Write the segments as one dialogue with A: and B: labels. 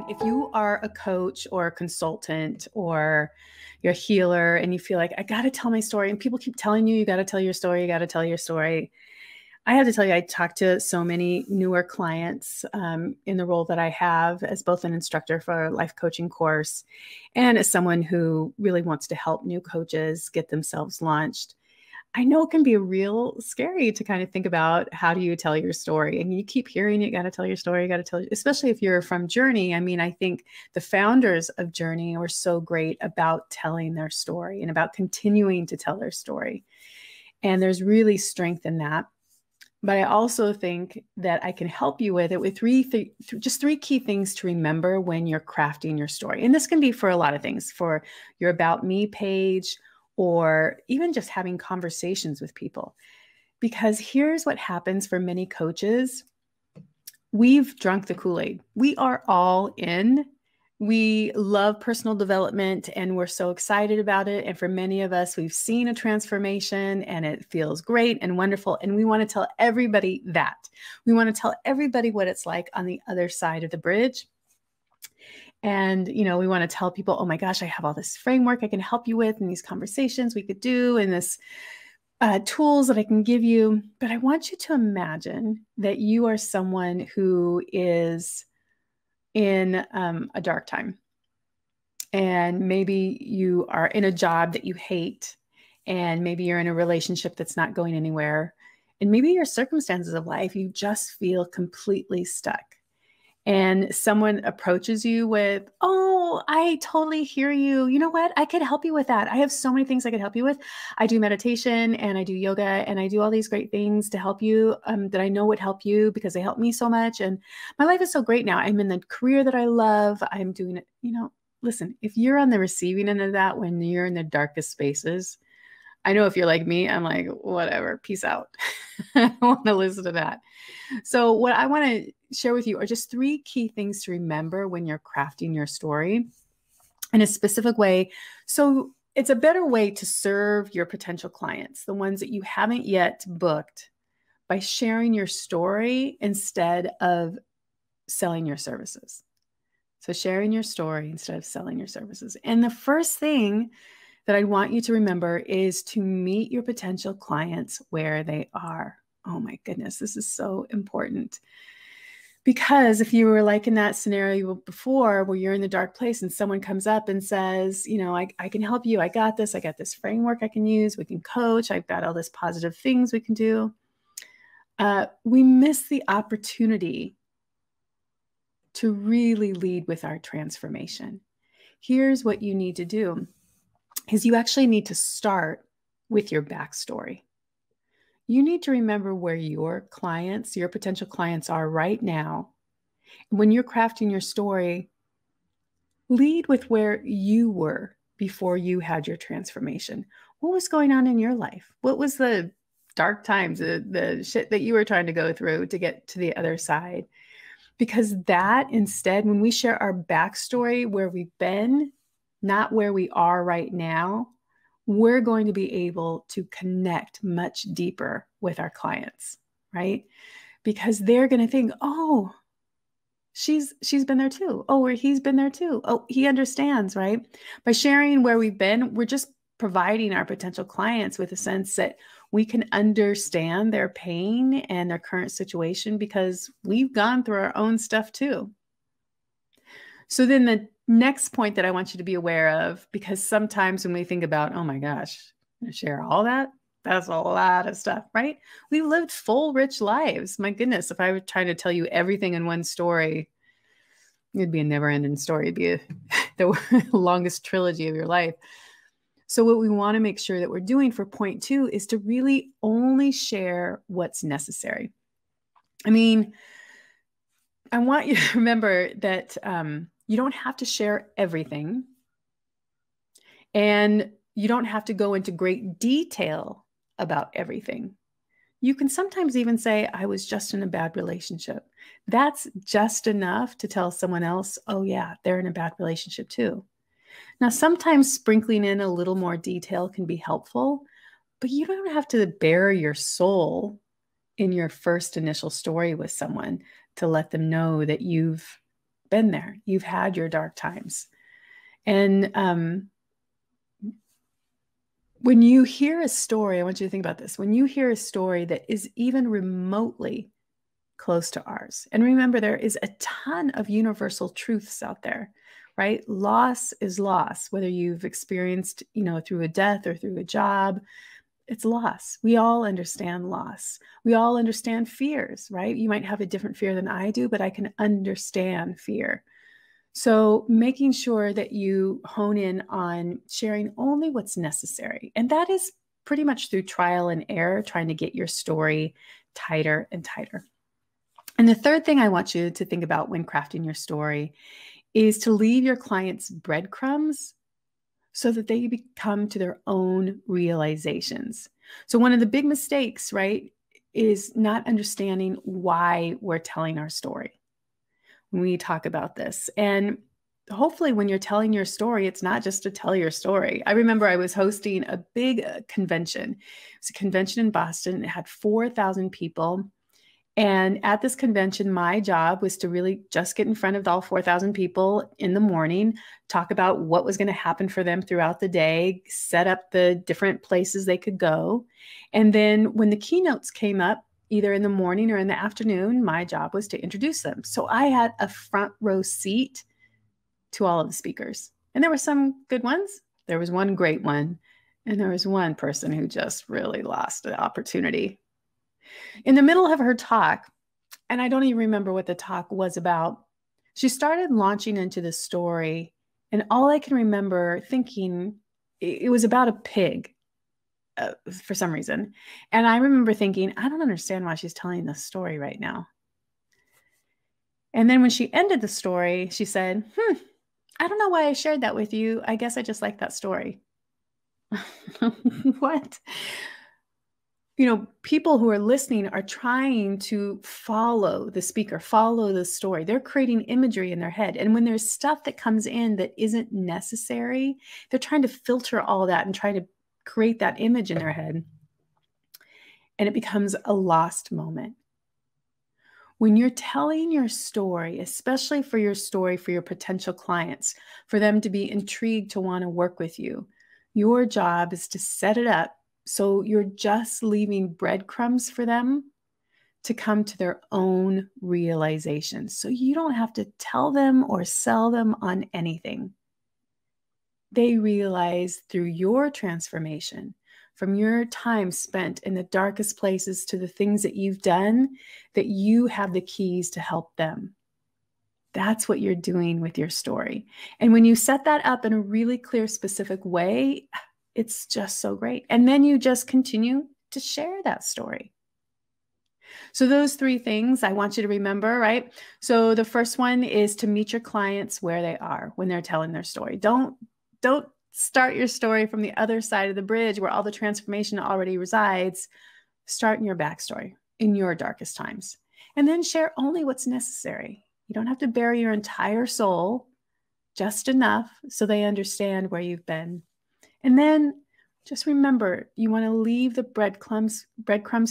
A: If you are a coach or a consultant or you're a healer and you feel like, I got to tell my story, and people keep telling you, you got to tell your story, you got to tell your story. I have to tell you, I talk to so many newer clients in the role that I have as both an instructor for a life coaching course and as someone who really wants to help new coaches get themselves launched. I know it can be real scary to kind of think about how do you tell your story, and you keep hearing you got to tell your story, you got to tell, especially if you're from Journey. I mean, I think the founders of Journey were so great about telling their story and about continuing to tell their story. And there's really strength in that. But I also think that I can help you with it with just three key things to remember when you're crafting your story. And this can be for a lot of things, for your About Me page, or even just having conversations with people. Because here's what happens for many coaches. We've drunk the Kool-Aid. We are all in. We love personal development and we're so excited about it. And for many of us, we've seen a transformation and it feels great and wonderful. And we want to tell everybody that. We want to tell everybody what it's like on the other side of the bridge. And, we want to tell people, oh my gosh, I have all this framework I can help you with and these conversations we could do and this tools that I can give you. But I want you to imagine that you are someone who is in a dark time. And maybe you are in a job that you hate, and maybe you're in a relationship that's not going anywhere. And maybe your circumstances of life, you just feel completely stuck. And someone approaches you with, oh, I totally hear you. You know what? I could help you with that. I have so many things I could help you with. I do meditation and I do yoga and I do all these great things to help you that I know would help you because they help me so much. And my life is so great now. I'm in the career that I love. I'm doing it. Listen, if you're on the receiving end of that, when you're in the darkest spaces, I know if you're like me, I'm like, whatever, peace out. I don't want to listen to that. So what I want to share with you are just three key things to remember when you're crafting your story in a specific way. So it's a better way to serve your potential clients, the ones that you haven't yet booked, by sharing your story instead of selling your services. So sharing your story instead of selling your services. And the first thing that I want you to remember is to meet your potential clients where they are. Oh my goodness, this is so important. Because if you were like in that scenario before where you're in the dark place and someone comes up and says, I can help you. I got this framework I can use. We can coach. I've got all this positive things we can do. We miss the opportunity to really lead with our transformation. Here's what you need to do is you actually need to start with your backstory. You need to remember where your clients, your potential clients are right now. When you're crafting your story, lead with where you were before you had your transformation. What was going on in your life? What was the dark times, the shit that you were trying to go through to get to the other side? Because that instead, when we share our backstory, where we've been, not where we are right now, we're going to be able to connect much deeper with our clients, right? Because they're going to think, oh, she's been there too. Oh, or he's been there too. Oh, he understands, right? By sharing where we've been, we're just providing our potential clients with a sense that we can understand their pain and their current situation because we've gone through our own stuff too. So then the next point that I want you to be aware of, because sometimes when we think about, oh my gosh, I share all that, that's a lot of stuff, right? We've lived full, rich lives. My goodness, if I were trying to tell you everything in one story, it'd be a never-ending story. It'd be the longest trilogy of your life. So what we want to make sure that we're doing for point 2 is to really only share what's necessary. I mean, I want you to remember that you don't have to share everything, and you don't have to go into great detail about everything. You can sometimes even say, I was just in a bad relationship. That's just enough to tell someone else, oh yeah, they're in a bad relationship too. Now, sometimes sprinkling in a little more detail can be helpful, but you don't have to bare your soul in your first initial story with someone to let them know that you've been there. You've had your dark times. And when you hear a story, I want you to think about this. When you hear a story that is even remotely close to ours, and remember, there is a ton of universal truths out there, right? Loss is loss, whether you've experienced, through a death or through a job, it's loss. We all understand loss. We all understand fears, right? You might have a different fear than I do, but I can understand fear. So making sure that you hone in on sharing only what's necessary. And that is pretty much through trial and error, trying to get your story tighter and tighter. And the third thing I want you to think about when crafting your story is to leave your clients breadcrumbs so that they become to their own realizations. So one of the big mistakes, right, is not understanding why we're telling our story when we talk about this. And hopefully when you're telling your story, it's not just to tell your story. I remember I was hosting a big convention. It was a convention in Boston. It had 4,000 people. And at this convention, my job was to really just get in front of all 4,000 people in the morning, talk about what was going to happen for them throughout the day, set up the different places they could go. And then when the keynotes came up, either in the morning or in the afternoon, my job was to introduce them. So I had a front row seat to all of the speakers. And there were some good ones. There was one great one. And there was one person who just really lost the opportunity. In the middle of her talk, and I don't even remember what the talk was about, she started launching into the story. And all I can remember thinking, it was about a pig. For some reason. And I remember thinking, I don't understand why she's telling this story right now. And then when she ended the story, she said, I don't know why I shared that with you. I guess I just like that story. What? People who are listening are trying to follow the speaker, follow the story. They're creating imagery in their head. And when there's stuff that comes in that isn't necessary, they're trying to filter all that and try to create that image in their head. And it becomes a lost moment. When you're telling your story, especially for your story for your potential clients, for them to be intrigued to want to work with you, your job is to set it up so you're just leaving breadcrumbs for them to come to their own realizations. So you don't have to tell them or sell them on anything. They realize through your transformation, from your time spent in the darkest places to the things that you've done, that you have the keys to help them. That's what you're doing with your story. And when you set that up in a really clear, specific way, it's just so great. And then you just continue to share that story. So those three things I want you to remember, right? So the first one is to meet your clients where they are when they're telling their story. Don't start your story from the other side of the bridge where all the transformation already resides. Start in your backstory, in your darkest times. And then share only what's necessary. You don't have to bury your entire soul, just enough so they understand where you've been. And then just remember, you want to leave the breadcrumbs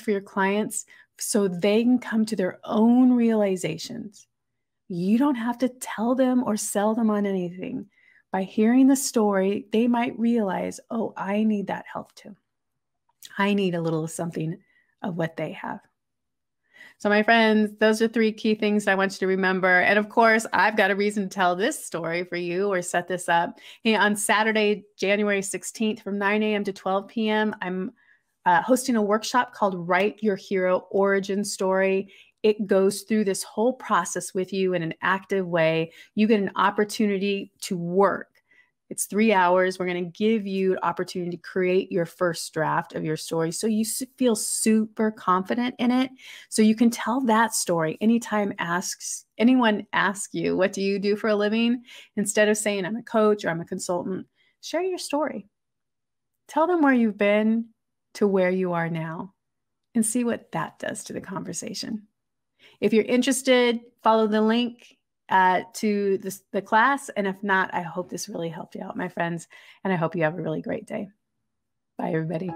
A: for your clients so they can come to their own realizations. You don't have to tell them or sell them on anything. By hearing the story, they might realize, oh, I need that help too. I need a little something of what they have. So my friends, those are three key things I want you to remember. And of course, I've got a reason to tell this story for you or set this up. Hey, on Saturday, January 16th from 9 a.m. to 12 p.m., I'm hosting a workshop called Write Your Hero Origin Story. It goes through this whole process with you in an active way. You get an opportunity to work. It's 3 hours. We're going to give you an opportunity to create your first draft of your story so you feel super confident in it. So you can tell that story anytime anyone asks you, what do you do for a living? Instead of saying, I'm a coach or I'm a consultant, share your story. Tell them where you've been to where you are now and see what that does to the conversation. If you're interested, follow the link to the class. And if not, I hope this really helped you out, my friends. And I hope you have a really great day. Bye, everybody.